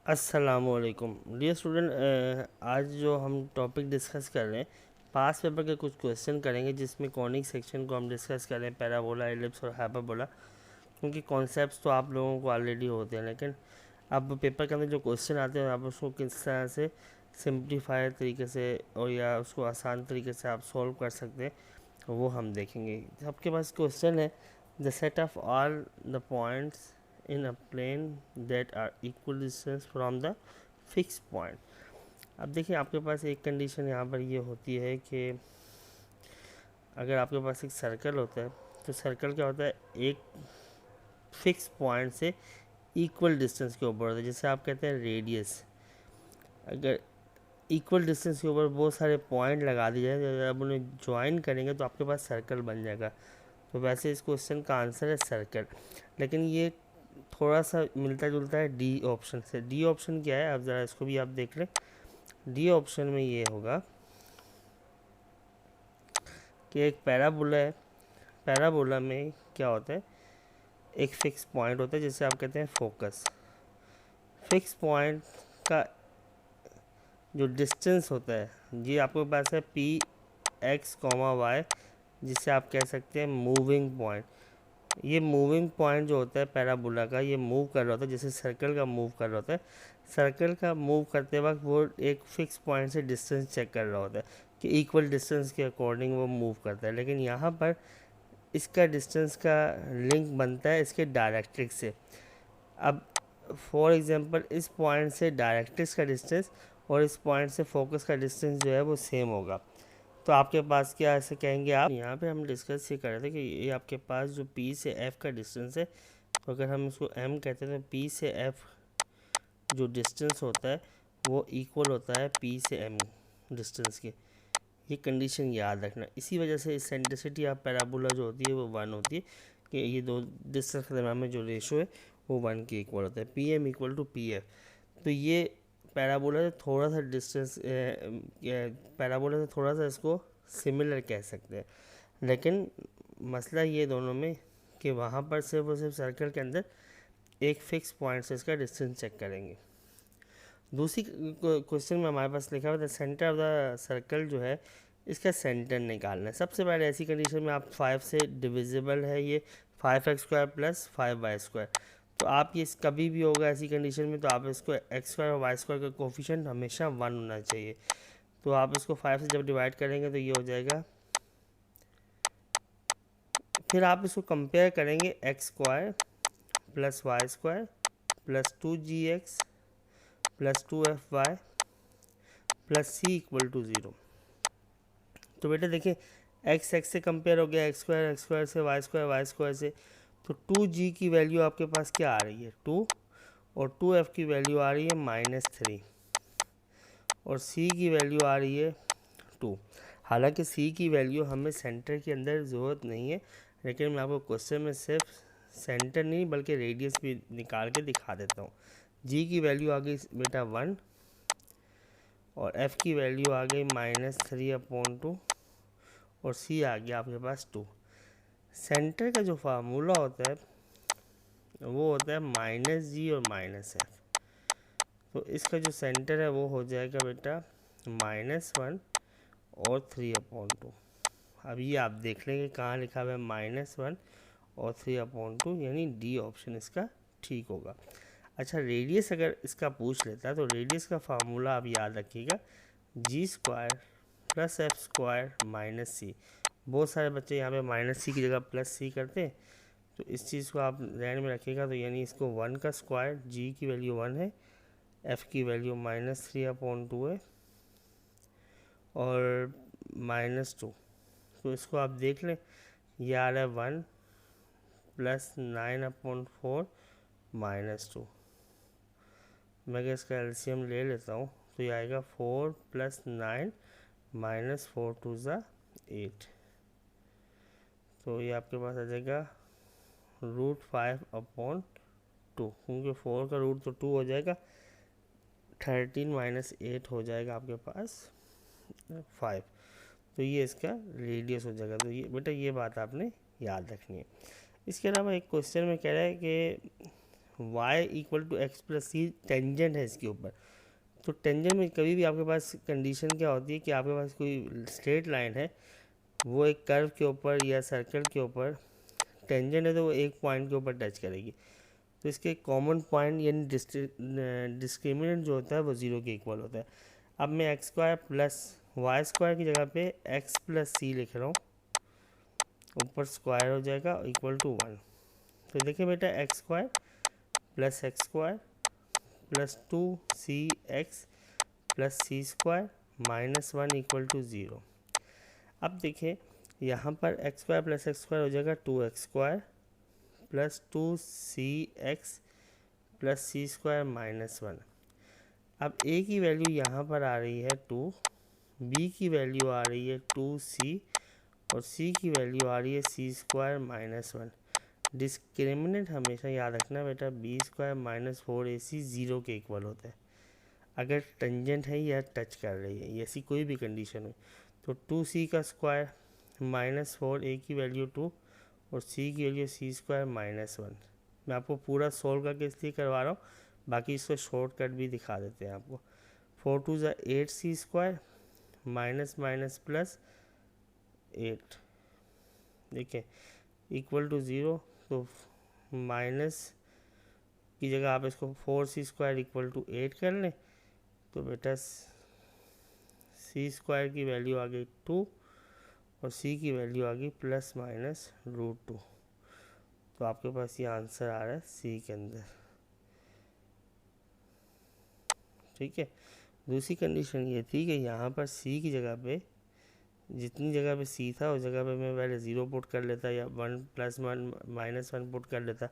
अस्सलामुअलैकुम dear student, आज जो हम टॉपिक डिस्कस कर रहे हैं पास पेपर के कुछ क्वेश्चन करेंगे जिसमें कॉनिक सेक्शन को हम डिस्कस कर रहे हैं, पैराबोला, एलिप्स और हाइपरबोला। क्योंकि कॉन्सेप्ट्स तो आप लोगों को ऑलरेडी होते हैं, लेकिन अब पेपर के अंदर जो क्वेश्चन आते हैं आप उसको किस तरह से सिंप्लीफाई तरीके से और या उसको आसान तरीके से आप सॉल्व कर सकते हैं वो हम देखेंगे। आपके पास क्वेश्चन है, the set of all the points in a plane that are equal distance from the fixed point। अब देखिए आपके पास एक कंडीशन यहाँ पर ये होती है कि अगर आपके पास एक सर्कल होता है तो सर्कल क्या होता है, एक फिक्स पॉइंट से इक्वल डिस्टेंस के ऊपर होता है, जिसे आप कहते हैं रेडियस। अगर इक्वल डिस्टेंस के ऊपर बहुत सारे पॉइंट लगा दिए जाए, जब आप उन्हें ज्वाइन करेंगे तो आपके पास सर्कल बन जाएगा। तो वैसे इस क्वेश्चन का आंसर है सर्कल, लेकिन ये थोड़ा सा मिलता जुलता है डी ऑप्शन से। डी ऑप्शन क्या है, अब ज़रा इसको भी आप देख लें। डी ऑप्शन में ये होगा कि एक पैराबोला है, पैराबोला में क्या होता है, एक फिक्स पॉइंट होता है जिसे आप कहते हैं फोकस। फिक्स पॉइंट का जो डिस्टेंस होता है, ये आपके पास है पी एक्स कॉमा वाई, जिसे आप कह सकते हैं मूविंग पॉइंट। ये मूविंग पॉइंट जो होता है पैराबोला का, ये मूव कर रहा होता है जैसे सर्कल का मूव कर रहा होता है। सर्कल का मूव करते वक्त वो एक फिक्स पॉइंट से डिस्टेंस चेक कर रहा होता है कि इक्वल डिस्टेंस के अकॉर्डिंग वो मूव करता है। लेकिन यहाँ पर इसका डिस्टेंस का लिंक बनता है इसके डायरेक्ट्रिक्स से। अब फॉर एग्जांपल इस पॉइंट से डायरेक्ट्रिक्स का डिस्टेंस और इस पॉइंट से फोकस का डिस्टेंस जो है वो सेम होगा। तो आपके पास क्या ऐसे कहेंगे आप, यहाँ पे हम डिस्कस ये कर रहे थे कि ये आपके पास जो P से F का डिस्टेंस है, तो अगर हम इसको M कहते हैं तो P से F जो डिस्टेंस होता है वो इक्वल होता है P से M डिस्टेंस के। ये कंडीशन याद रखना। इसी वजह से इसेंट्रिसिटी ऑफ पैराबोला जो होती है वो 1 होती है, कि ये दो डिस्टेंस के दरम्यान में जो रेशो है वो 1 के इक्वल होता है, PM इक्वल टू PF। तो ये पैराबोला से थोड़ा सा डिस्टेंस, पैराबोला से थोड़ा सा इसको सिमिलर कह सकते हैं, लेकिन मसला ये दोनों में कि वहाँ पर सिर्फ और सिर्फ सर्कल के अंदर एक फ़िक्स पॉइंट से इसका डिस्टेंस चेक करेंगे। दूसरी क्वेश्चन में हमारे पास लिखा हुआ था सेंटर ऑफ द सर्कल जो है इसका सेंटर निकालना है। सबसे पहले ऐसी कंडीशन में आप 5 से डिविजिबल है ये 5x² प्लस 5y²। तो आप ये कभी भी होगा ऐसी कंडीशन में तो आप इसको x² और y² का कोफिशिएंट हमेशा 1 होना चाहिए। तो आप इसको 5 से जब डिवाइड करेंगे तो ये हो जाएगा। फिर आप इसको कंपेयर करेंगे x² plus y² plus 2gx plus 2fy plus c equal to 0। तो बेटा देखिए एक्स एक्स से कंपेयर हो गया, एक्स स्क्वायर से वाई स्क्वायर से, तो 2g की वैल्यू आपके पास क्या आ रही है 2, और 2f की वैल्यू आ रही है -3, और c की वैल्यू आ रही है 2। हालांकि c की वैल्यू हमें सेंटर के अंदर ज़रूरत नहीं है, लेकिन मैं आपको क्वेश्चन में सिर्फ सेंटर नहीं बल्कि रेडियस भी निकाल के दिखा देता हूँ। g की वैल्यू आ गई बेटा 1, और f की वैल्यू आ गई -3/2, और c आ गया आपके पास 2। सेंटर का जो फार्मूला होता है वो होता है -g और -f। तो इसका जो सेंटर है वो हो जाएगा बेटा -1 और 3/2। अब ये आप देख लेंगे कहाँ लिखा हुआ है -1 और 3/2, यानी डी ऑप्शन इसका ठीक होगा। अच्छा, रेडियस अगर इसका पूछ लेता है तो रेडियस का फार्मूला आप याद रखिएगा, g² प्लस f² माइनस सी। बहुत सारे बच्चे यहाँ पे -c की जगह +c करते हैं, तो इस चीज़ को आप ध्यान में रखिएगा। तो यानी इसको 1 का स्क्वायर, g की वैल्यू 1 है, f की वैल्यू -3/2 है, और -2। तो इसको आप देख लें, ये आ रहा है 1 प्लस 9/4 -2। मैं अगर इसका एलसीएम ले लेता हूँ तो ये आएगा 4 प्लस 9 -4 2 ज़ा 8। तो ये आपके पास आ जाएगा √5/2, क्योंकि 4 का रूट तो 2 हो जाएगा, 13 - 8 हो जाएगा आपके पास 5। तो ये इसका रेडियस हो जाएगा। तो ये बेटा ये बात आपने याद रखनी है। इसके अलावा एक क्वेश्चन में कह रहा है कि y equal to x plus c tangent है इसके ऊपर। तो टेंजेंट में कभी भी आपके पास कंडीशन क्या होती है कि आपके पास कोई स्ट्रेट लाइन है, वो एक कर्व के ऊपर या सर्कल के ऊपर टेंजेंट है तो वो एक पॉइंट के ऊपर टच करेगी। तो इसके कॉमन पॉइंट यानी डिस्क्रिमिनेंट जो होता है वो ज़ीरो के इक्वल होता है। अब मैं x square plus y square की जगह पे एक्स प्लस सी लिख रहा हूँ, ऊपर स्क्वायर हो जाएगा इक्वल टू 1। तो देखिए बेटा x square plus 2cx plus c square minus 1 equal to 0। अब देखिए यहाँ पर x square plus x square हो जाएगा 2x square plus 2cx plus c square minus 1। अब a की वैल्यू यहाँ पर आ रही है 2, b की वैल्यू आ रही है 2c और c की वैल्यू आ रही है सी स्क्वायर माइनस 1। डिस्क्रिमिनेंट हमेशा याद रखना बेटा, बी स्क्वायर माइनस 4ac 0 के इक्वल होता है अगर टेंजेंट है या टच कर रही है, ऐसी कोई भी कंडीशन हो। तो 2c का स्क्वायर माइनस 4, a की वैल्यू 2 और c की वैल्यू सी स्क्वायर माइनस 1। मैं आपको पूरा सोल्व करके इसलिए करवा रहा हूँ, बाकी इसको शॉर्टकट भी दिखा देते हैं आपको। 4 2 ज़ा 8c square minus minus plus 8, देखिए इक्वल टू 0। तो माइनस की जगह आप इसको 4c स्क्वायर इक्वल टू 8 कर लें, तो बेटा सी स्क्वायर की वैल्यू आ गई 2 और सी की वैल्यू आ गई प्लस माइनस √2। तो आपके पास ये आंसर आ रहा है सी के अंदर। ठीक है, दूसरी कंडीशन ये थी कि यहाँ पर सी की जगह पे जितनी जगह पे सी था उस जगह पे मैं पहले 0 पुट कर लेता या 1 प्लस 1 माइनस 1 पुट कर लेता,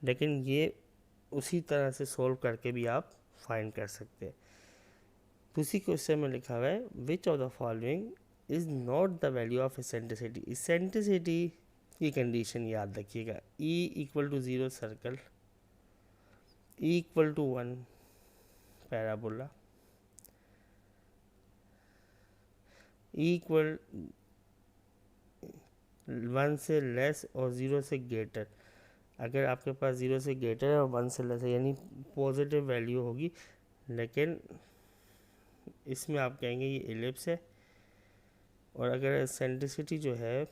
लेकिन ये उसी तरह से सोल्व करके भी आप फाइंड कर सकते हैं। दूसरी क्वेश्चन में लिखा हुआ है which of the following is not the value of eccentricity. Eccentricity की कंडीशन याद रखिएगा, e equal to 0 circle, e equal to 1 parabola, e equal 1 से लेस और 0 से ग्रेटर। अगर आपके पास 0 से ग्रेटर है और 1 से लेस है यानी पॉजिटिव वैल्यू होगी, लेकिन इसमें आप कहेंगे ये एलिप्स है। और अगर एसेंट्रिसिटी जो है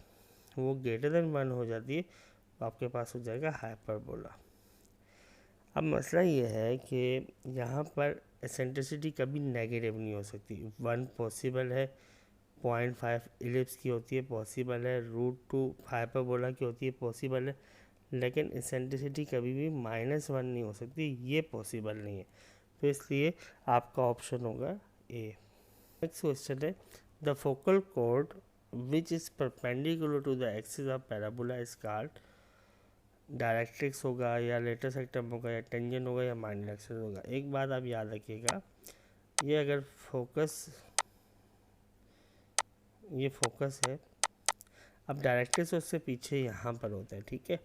वो ग्रेटर देन 1 हो जाती है तो आपके पास हो जाएगा हाइपरबोला। अब मसला ये है कि यहाँ पर एसेंट्रिसिटी कभी नेगेटिव नहीं हो सकती। 1 पॉसिबल है, 0.5 एलिप्स की होती है पॉसिबल है, √2 हाइपरबोला की होती है पॉसिबल है, लेकिन एसेंट्रिसिटी कभी भी -1 नहीं हो सकती, ये पॉसिबल नहीं है। तो इसलिए आपका ऑप्शन होगा ए। नेक्स्ट क्वेश्चन है the focal chord which is perpendicular to the axis of parabola is called. Directrix होगा या लेटर सेक्टम होगा या टेंजेंट होगा या माइनर एक्सिस होगा। एक बात आप याद रखिएगा, ये अगर ये फोकस है, अब डायरेक्ट्रिक्स उससे पीछे यहाँ पर होता है, ठीक है।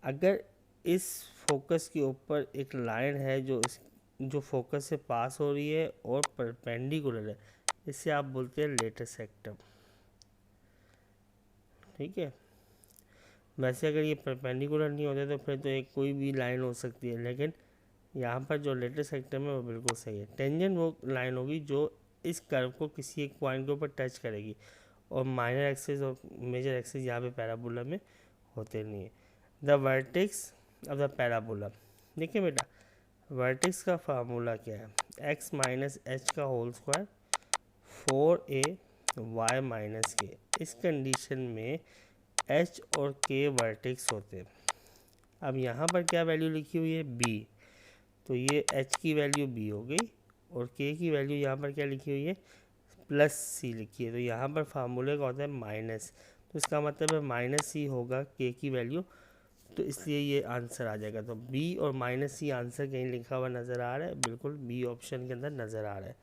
अगर इस फोकस के ऊपर एक लाइन है जो फोकस से पास हो रही है और परपेंडिकुलर है, इसे आप बोलते हैं लेटर सेक्टम, ठीक है। वैसे अगर ये परपेंडिकुलर नहीं होते तो फिर तो एक कोई भी लाइन हो सकती है, लेकिन यहाँ पर जो लेटर सेक्टम है वो बिल्कुल सही है। टेंजेंट वो लाइन होगी जो इस कर्व को किसी एक पॉइंट के ऊपर टच करेगी, और माइनर एक्सिस और मेजर एक्सिस यहाँ पे पैराबोला में होते नहीं है। The vertex of the parabola, देखिए बेटा वर्टेक्स का फार्मूला क्या है, x माइनस एच का whole square 4a y - k। इस कंडीशन में h और k वर्टेक्स होते हैं। अब यहाँ पर क्या वैल्यू लिखी हुई है b, तो ये h की वैल्यू b हो गई और k की वैल्यू यहाँ पर क्या लिखी हुई है +c लिखी है। तो यहाँ पर फार्मूले का होता है माइनस, तो इसका मतलब है -c होगा k की वैल्यू, तो इसलिए ये आंसर आ जाएगा। तो b और -c आंसर कहीं लिखा हुआ नज़र आ रहा है, बिल्कुल b ऑप्शन के अंदर नज़र आ रहा है।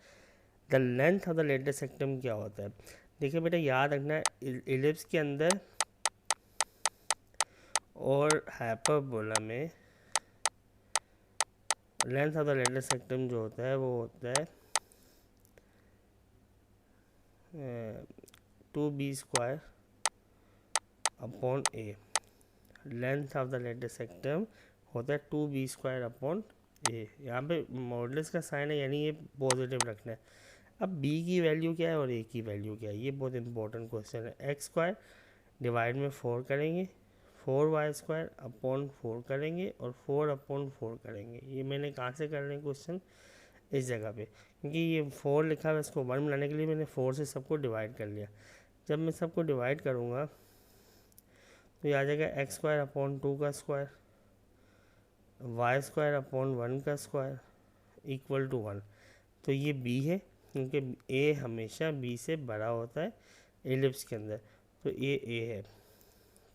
The length of the letter सेक्टम क्या होता है, देखिए बेटा याद रखना एलिप्स के अंदर और हाइपरबोला में लेंथ ऑफ द लेटर सेक्टम जो होता है वो होता है 2b² upon a। Length of the letter सेक्टम होता है 2b² अपॉन ए। यहाँ पे मॉडुलस का साइन है यानी ये पॉजिटिव रखना है। अब b की वैल्यू क्या है और a की वैल्यू क्या है, ये बहुत इंपॉर्टेंट क्वेश्चन है। x² डिवाइड में 4 करेंगे, 4y² अपॉन 4 करेंगे और 4 अपॉन 4 करेंगे। ये मैंने कहाँ से कर रहे हैं क्वेश्चन, इस जगह पे, क्योंकि ये 4 लिखा है, इसको 1 बनाने के लिए मैंने 4 से सबको डिवाइड कर लिया। जब मैं सबको डिवाइड करूँगा तो ये आ जाएगा x² अपॉन 2 का स्क्वायर, y² अपॉन 1 का स्क्वायर इक्वल टू 1। तो ये b है, क्योंकि a हमेशा b से बड़ा होता है एलिप्स के अंदर, तो ये a है।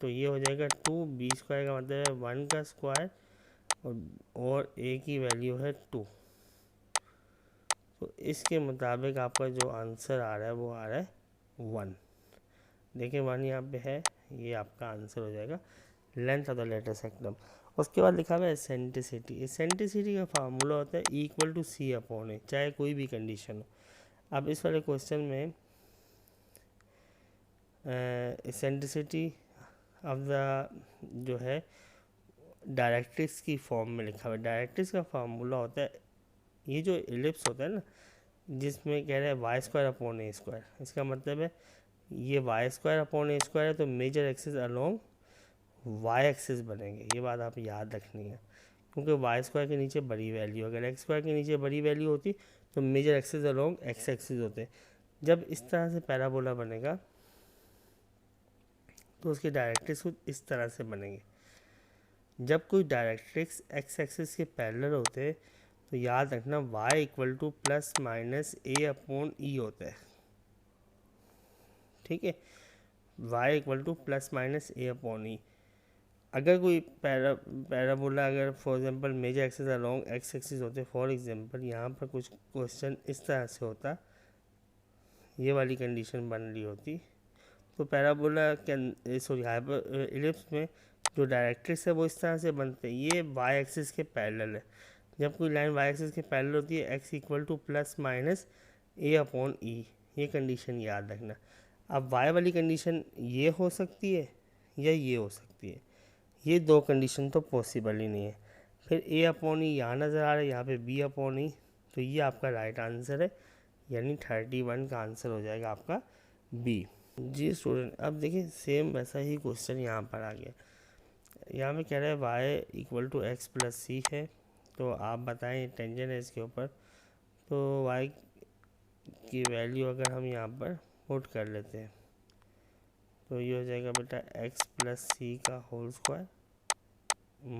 तो ये हो जाएगा 2b² का मतलब है 1 का स्क्वायर और a की वैल्यू है 2। तो इसके मुताबिक आपका जो आंसर आ रहा है वो आ रहा है 1। देखिए 1 यहाँ पे है, ये आपका आंसर हो जाएगा लेंथ ऑफ द लेटर सेक्टम। उसके बाद लिखा हुआ है एसेंट्रिसिटी। एसेंट्रिसिटी का फार्मूला होता है इक्वल टू c अपॉन ए, चाहे कोई भी कंडीशन हो। अब इस वाले क्वेश्चन में एसेंट्रिसिटी ऑफ द जो है डायरेक्ट्रिक्स की फॉर्म में लिखा हुआ है। डायरेक्ट्रिक्स का फार्मूला होता है, ये जो एलिप्स होता है ना, जिसमें कह रहे हैं y² अपॉन a², इसका मतलब है ये y² अपॉन a² है, तो major axis along y axis बनेंगे। ये बात आप याद रखनी है, क्योंकि y² के नीचे बड़ी वैल्यू, अगर x² के नीचे बड़ी वैल्यू होती तो major axis along x axis होते। जब इस तरह से पैराबोला बनेगा तो उसके डायरेक्ट्रिक्स कुछ इस तरह से बनेंगे। जब कोई डायरेक्ट्रिक्स x एक्सिस के पैरेलल होते तो याद रखना y equal to plus minus a upon e होता है, ठीक है। y equal to plus minus a upon e. अगर कोई पैराबोला अगर for example major axis along x axis होते, फॉर एग्जांपल यहाँ पर कुछ क्वेश्चन इस तरह से होता, ये वाली कंडीशन बन रही होती, तो पैराबोला के सॉरी हाइपर इलिप्स में जो डायरेक्ट्रिक्स है वो इस तरह से बनते हैं, ये y एक्सिस के पैरेलल है। जब कोई लाइन y एक्सिस के पैरेलल होती है x equal to plus minus a upon e, ये कंडीशन याद रखना। अब y वाली कंडीशन ये हो सकती है या ये हो सकती है, ये दो कंडीशन तो पॉसिबल ही नहीं है। फिर a अपॉन ई यहाँ नज़र आ रहा है, यहाँ पे b अपॉन ई, तो ये आपका राइट आंसर है, यानी 31 का आंसर हो जाएगा आपका b। जी स्टूडेंट, अब देखिए सेम वैसा ही क्वेश्चन यहाँ पर आ गया। यहाँ में कह रहा है y equal to x plus c है, तो आप बताएं टेंजेंट है इसके ऊपर, तो y की वैल्यू अगर हम यहाँ पर पुट कर लेते हैं तो ये हो जाएगा बेटा x प्लस सी का whole square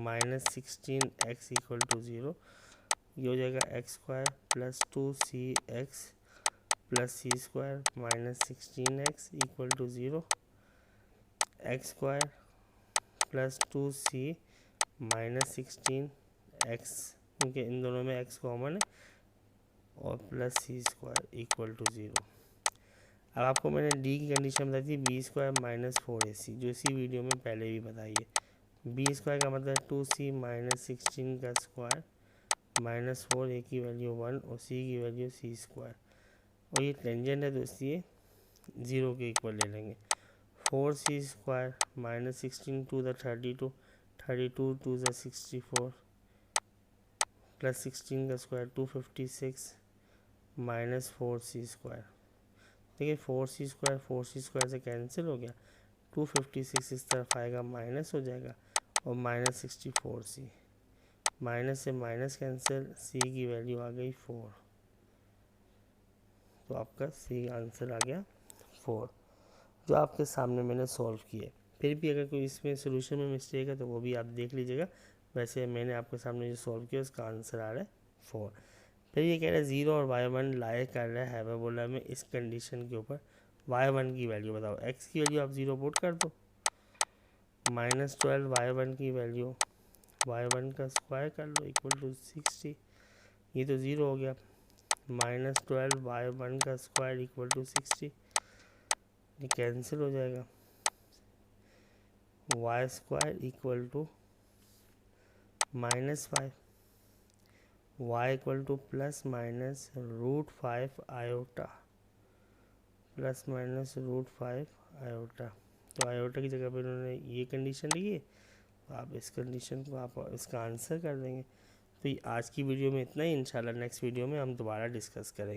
minus 16x equal to 0। ये हो जाएगा x² plus 2cx plus c² minus 16x equal to 0। x² plus 2c minus 16x, क्योंकि इन दोनों में x कॉमन है, और प्लस c² इक्वल टू 0। अब आपको मैंने d की कंडीशन बताई थी b² माइनस 4ac, जो इसी वीडियो में पहले भी बताई है। b² का मतलब 2c माइनस 16 का स्क्वायर माइनस 4a की वैल्यू 1 और c की वैल्यू c², और ये टेंजेंट है तो इसलिए 0 के इक्वल ले लेंगे। 4c² minus 16 to the 32, 32 to the 64 plus 16 का स्क्वायर 256 माइनस 4c²। देखिए 4c² से कैंसिल हो गया, 256 इस तरफ आएगा माइनस हो जाएगा, और माइनस 64c, माइनस से माइनस कैंसिल, c की वैल्यू आ गई 4, तो आपका सी आंसर आ गया 4, जो आपके सामने मैंने सॉल्व किए। फिर भी अगर कोई इसमें सोल्यूशन में मिस्टेक है तो वो भी आप देख लीजिएगा। वैसे मैंने आपके सामने जो सॉल्व किया उसका आंसर आ रहा है 4। फिर ये कह रहा है 0 और y1 लाए कर रहा है हाइपरबोला में, इस कंडीशन के ऊपर y1 की वैल्यू बताओ। x की वैल्यू आप 0 पुट कर दो, माइनस 12 y1 की वैल्यू y1 का स्क्वायर कर लो इक्वल टू 60, ये तो 0 हो गया, माइनस 12 y1 का स्क्वायर इक्वल टू 60, ये कैंसिल हो जाएगा, y² equal to minus 5, y equal to plus minus √5 iota, plus minus √5 iota. तो आयोटा की जगह पे उन्होंने ये कंडीशन लिखी है, तो आप इस कंडीशन को आप इसका आंसर कर देंगे। तो ये आज की वीडियो में इतना ही, इंशाल्लाह नेक्स्ट वीडियो में हम दोबारा डिस्कस करेंगे।